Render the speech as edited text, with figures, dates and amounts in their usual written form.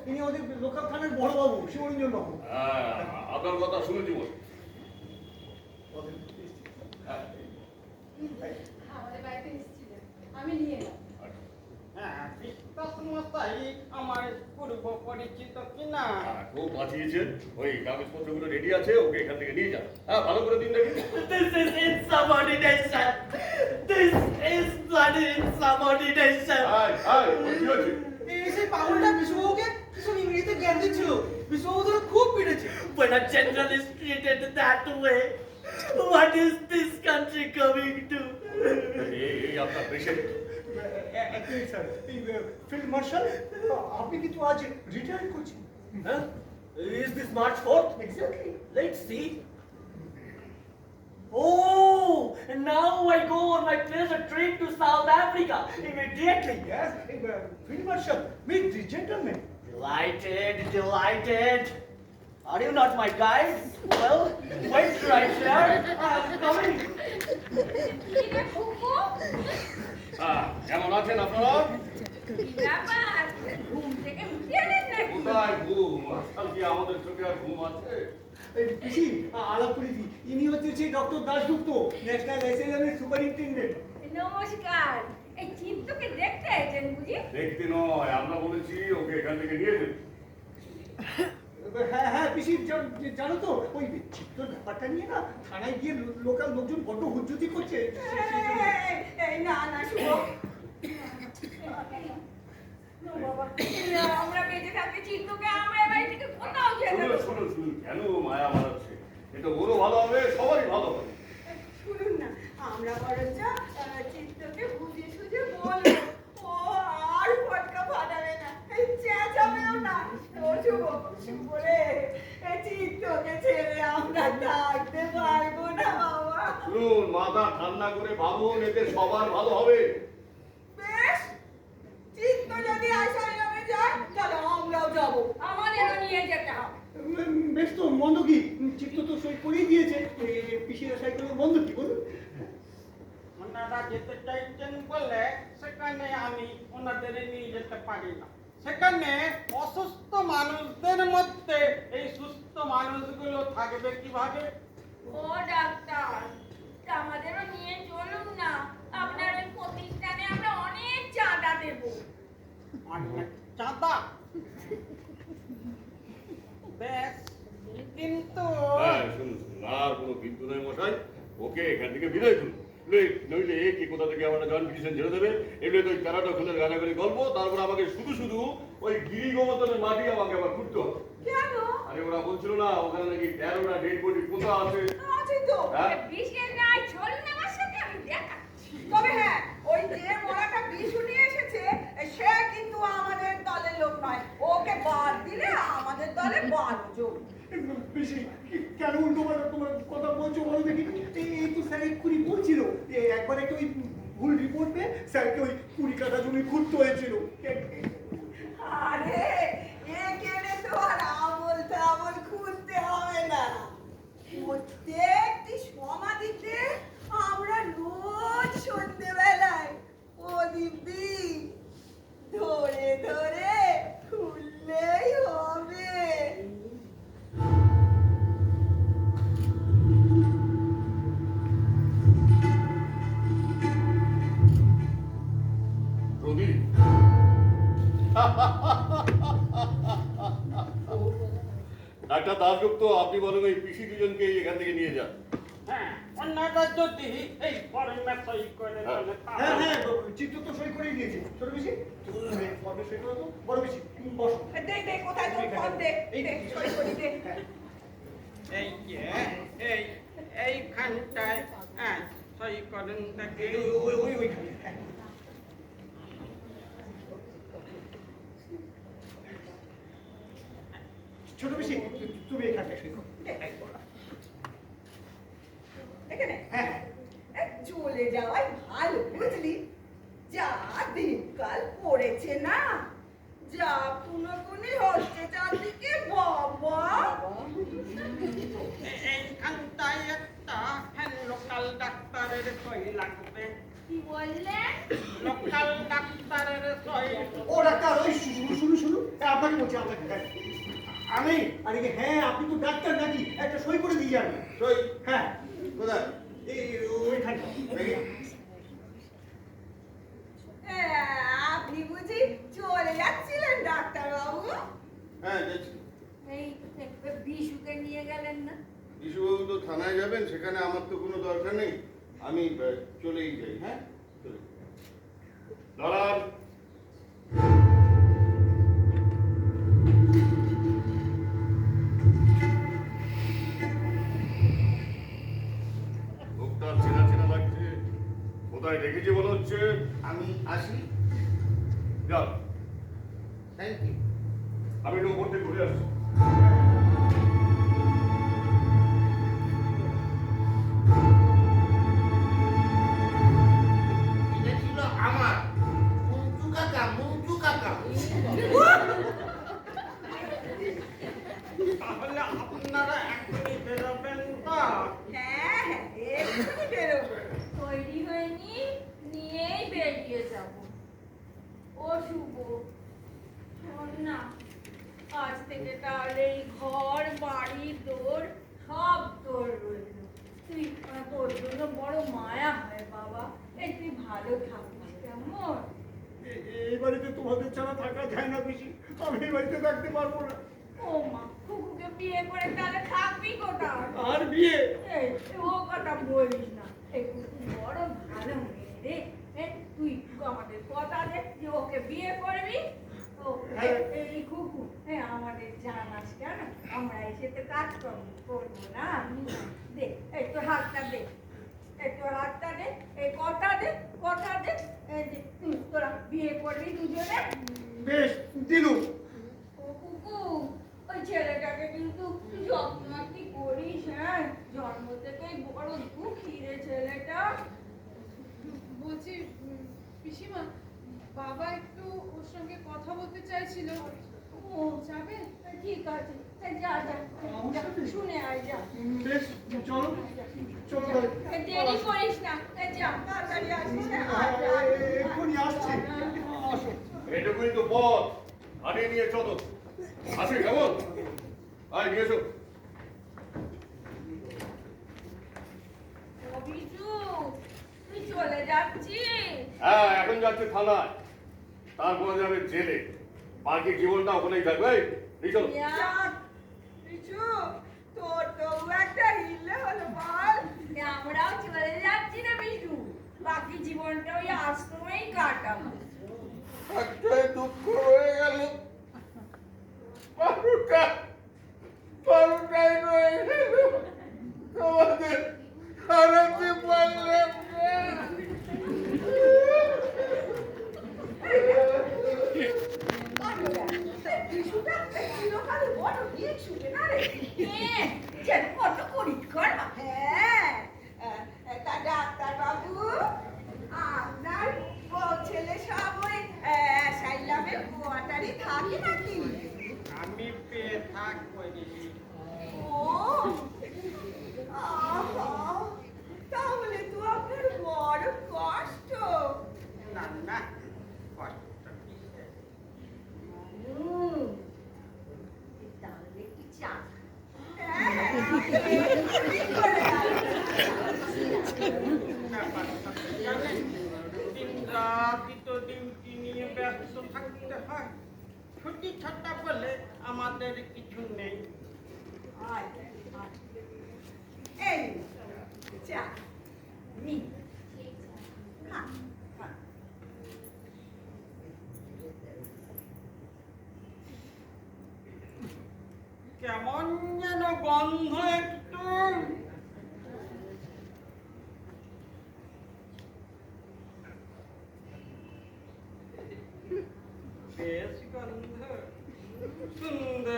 ইনি আমাদের লোকাল থানার বড়বাবু, শিবরঞ্জন বাবু। হ্যাঁ, আপনার কথা শুনেছি বল। আমাদের বাড়িতে এসেছিলেন, আমি নিয়ে এলাম। হ্যাঁ, বিশ্বমশাই আমার পূর্ব পরিচিত কিনা? খুব বাঁচিয়েছেন। ওই কাগজপত্রগুলো রেডি আছে, ওকে এখান থেকে নিয়ে যান। হ্যাঁ, ভালো করে দিন দেখি। This is insubordination. This is bloody insubordination. কি হয়েছে? সেই পাগলটা বিশ্ববাবুকে ভীষণ ইংরেজিতে জ্ঞান দিচ্ছিল। বিশ্ববাবু ধরে খুব পেরেছে। When a general is treated that way, what is this country coming to? এই আপনার পেশেন্ট। স্যার, এই ফিল্ড মার্শাল, আপনি কিন্তু আজ রিটায়ার করছেন। Huh? Is this March 4th? Exactly. Let's see. Oh, and now I go on my pleasure trip to South Africa immediately. Yes, field marshal, meet the gentleman. Delighted, delighted. Are you not my guide? Well, wait right there. I'm coming. কি রে ফুফু? কেমন আছেন আপনারা? কি ব্যাপার? ঘুম থেকে উঠে এলেন নাকি? কোথায় ঘুম? আজকাল কি আমাদের চোখে আর ঘুম আছে? পিসি, আলাপ করে দিই, ইনি হচ্ছে সেই ডক্টর দাশগুপ্ত, ন্যাশনাল অ্যাসাইলামের সুপারিনটেন্ডেন্ট। নমস্কার। এই চিত্তকে দেখতে এসেছেন বুঝি? দেখতে নয়, আমরা বলেছি ওকে এখান থেকে নিয়ে যেতে। হ্যাঁ হ্যাঁ পিসি, জানো তো ওই চিত্তর ব্যাপারটা নিয়ে না থানায় গিয়ে লোকাল লোকজন বড্ড হুজ্জুতি করছে। এই না না শুভ। বাবা, আমরা বেঁচে থাকতে চিত্তকে আমরা এ বাড়ি থেকে কোথাও যেতে দেব না। শুনুন, কেন মায়া মারাচ্ছে? এটা ওরও ভালো হবে, সবারই ভালো হবে। শুনুন না, আমরা বরঞ্চ চিত্তকে বুঝিয়ে সুঝে বলবো, ও আর ফটকা ফাটাবে না, চেঁচাবেও না। ও শুভ রে, চিত্তকে ছেড়ে আমরা থাকতে পারবো না বাবা। শুনুন, মাথা ঠান্ডা করে ভাবুন, এতে সবার ভালো হবে। বেশ, চিত্ত যদি আসামে যায় তাহলে আমরাও যাবো, আমাদেরও নিয়ে যেতে হবে। বেশ তো, মন্দ কি? চিত্ত তো সই করেই দিয়েছে। পিসিরা সাইকেল বন্ধ কি বলুন? ওনারা যেতে চাইছেন বলে সেখানে আমি ওনাদের নিয়ে যেতে পারি না। সেখানে অসুস্থ মানুষদের মধ্যে এই সুস্থ মানুষগুলো থাকবে কিভাবে? ও ডাক্তার, তা আমাদেরও নিয়ে চলুন না, আপনার ওই প্রতিষ্ঠানে আমরা অনেক চাঁদা দেবো। অনেক চাঁদা? বেশ, কিন্তু শুনুন, আর কোনো কিন্তু নয় মশাই, ওকে এখান থেকে বিদায় করুন। নইলে কি কোথা থেকে আমার জন পিটিশন ছেড়ে দেবে। এমনি তো ওই তেরাটা খুনের গানাগানি গল্প, তারপর আমাকে শুধু শুধু ওই গিরি গোবর্ধনের মাটি আমাকে আবার খুঁজতে হবে। কেন? আরে ওরা বলছিল না ওখানে নাকি 13টা ডেড বডি পোতা আছে। আছে তো, হ্যাঁ? বিষের নাই চলুন আমার সাথে, আমি দেখাচ্ছি। তবে হ্যাঁ, ওই যে মরাটা বিশু নিয়ে এসেছে, সে কিন্তু আমাদের দলের লোক নয়। ওকে বাদ দিলে আমাদের দলে 12 জন। পিসি, কেন উল্টো পাল্টা তোমার কথা বলছো বলো দেখি? এই তো স্যার এক্ষুনি বলছিল যে একবার একটা ওই ভুল রিপোর্ট পেয়ে স্যারকে ওই 20 কাঠা জমি ঘুরতে হয়েছিল। আরে এখানে তো আর আমল খুঁজতে হবে না। প্রত্যেকটি সমাধিতে আমরা রোজ সন্ধ্যেবেলায় প্রদীপ দিই, ধরে ধরে খুললেই হবে। প্রদীপ, ডাক্তার দাশগুপ্ত, আপনি বলেন ওই পিসি দুজনকে এখান থেকে নিয়ে যান। হ্যাঁ, ওনারা যদি এই ফর্মে সই করে হ্যাঁ। দেন হ্যাঁ তাহলে হ্যাঁ, চিত্ত তো সই করেই দিয়েছে। ছোট পিসি, ফর্মে সই করে তো। বড় পিসি, বসো। দে কোথায় তোর ফর্ম, দে সই করি দে। এই যে এইখানটায় হ্যাঁ সই করেন দেখি। ওইখানে, হ্যাঁ। ছোট পিসি, তুমি এখানটায় সই করো। এখানে হ্যাঁ চলে যাওয়াই ভালো বুঝলি, যা দিনকাল পড়েছে না, যা পুনঃপুনি হচ্ছে চারদিকে বাবা। এইখানটায় একটা হ্যাঁ লোকাল ডাক্তারের সই লাগবে। কি বললেন? লোকাল ডাক্তারের সই। ও ডাক্তার, ওই শুরু আপনাকে বলছি আপনাকে হ্যাঁ। আমি আরে কি, হ্যাঁ আপনি তো ডাক্তার নাকি, একটা সই করে দিয়ে যান। সই হ্যাঁ কোথায় এই ওইখানটা দেখি আপনি বুঝি চলে যাচ্ছিলেন ডাক্তারবাবু? হ্যাঁ যাচ্ছি এই বিশুকে নিয়ে গেলেন না? বিশুবাবু তো থানায় যাবেন, সেখানে আমার তো কোনো দরকার নেই, আমি চলেই যাই। হ্যাঁ চলে দাঁড়ান। লোকটা চেনা চেনা লাগছে, কোথায় দেখেছি মনে হচ্ছে। আমি আসি। যাও, থ্যাংক ইউ। আমি একটু উপর থেকে ঘুরে আসছি। এটা ছিল আমার মঞ্জু কাকা, মঞ্জু কাকা। তাহলে আপনারা এখনই বেরোবেন তো? হ্যাঁ হ্যাঁ এক্ষুনি বেরোবো। তৈরি হয়নি, নিয়েই বেরিয়ে যাব। ও শুভ, শোন না, আজ থেকে তাহলে এই ঘর বাড়ি তোর সব তোর রইল। তুই তোর জন্য বড় মায়া হয় বাবা, এই তুই ভালো থাকিস কেমন? এই বাড়িতে তোমাদের ছাড়া থাকা যায় না বেশি, আমি এই বাড়িতে থাকতে পারবো না। ও মা, কুকুকে বিয়ে করে তাহলে থাকবি কোথায়? আর বিয়ে এই, ও কথা বলিস না, এই কুকু বড় ভালো মেয়ে রে। তুই আমাদের কথা দে যে ওকে বিয়ে করবি। ও এই কুকু আমাদের জানাস কেন, আমরা এসে কাজ করবো না? দে এই তোর হাতটা দে, এই তোর হাতটা দে, এই কথা দে, কথা দে, এই যে তুই তোরা বিয়ে করবি দুজনে। বেশ দিলু। ও কুকু, ওই ছেলেটাকে কিন্তু যত্ন কি করিস, হ্যাঁ? জন্ম থেকেই বড় দুঃখী রে ছেলেটা। বলছি পিসিমা, বাবা একটু ওর সঙ্গে কথা বলতে চাইছিল। ও যাবে? ঠিক আছে, যা যা যা, শুনে আয় যা। বেশ চলো চলো তাহলে। দেরি করিস না, যা তাড়াতাড়ি আসিস হ্যাঁ, হ্যাঁ, আয়, আয়, আয়। এক্ষুনি আসছি। আসো। এটুকুই তো পথ, হারিয়ে নিয়ে চলো। আসি কেমন? আয় নিয়ে এসো। ও বিজু, তুই চলে যাচ্ছিস? হ্যাঁ এখন যাচ্ছে থানায়, তারপরে যাবে জেলে, বাকি জীবনটা ওখানেই থাকবে। এই চলো। যা, পিছু, তোর তো একটা হিললে হলো বল। আমরাও চলে যাচ্ছি না বিজু, বাকি জীবনটা ওই আশ্রমেই কাটাবো। একটাই দুঃখ রয়ে গেল, বারোটাই রয়ে গেল, তোমাদের হারাতে পারলাম না। পিছুটা চিরকালে বড় দিয়ে ছুটে না রে। যেন কত করি কর। হ্যাঁ তা ডাক্তারবাবু, আপনার বউ ছেলে সব ওই সাইলামের কোয়ার্টারই থাকে নাকি? আমি পেয়ে থাকবো দিদি। ও আহা, তাহলে তো আপনার বড় কষ্ট। না না, কষ্ট কিসের? তাহলে কি চা? হ্যাঁ, কি করে ব্যাপারটা তো জানেন, দিনরাতই তো ডিউটি নিয়ে ব্যস্ত থাকতে হয়। ছুটি ছাটা বলে আমাদের কিছু নেই। আয়, আয়। এই চা নি। খা, খা। কেমন যেন গন্ধ একটু। বেশ গন্ধ, সুন্দর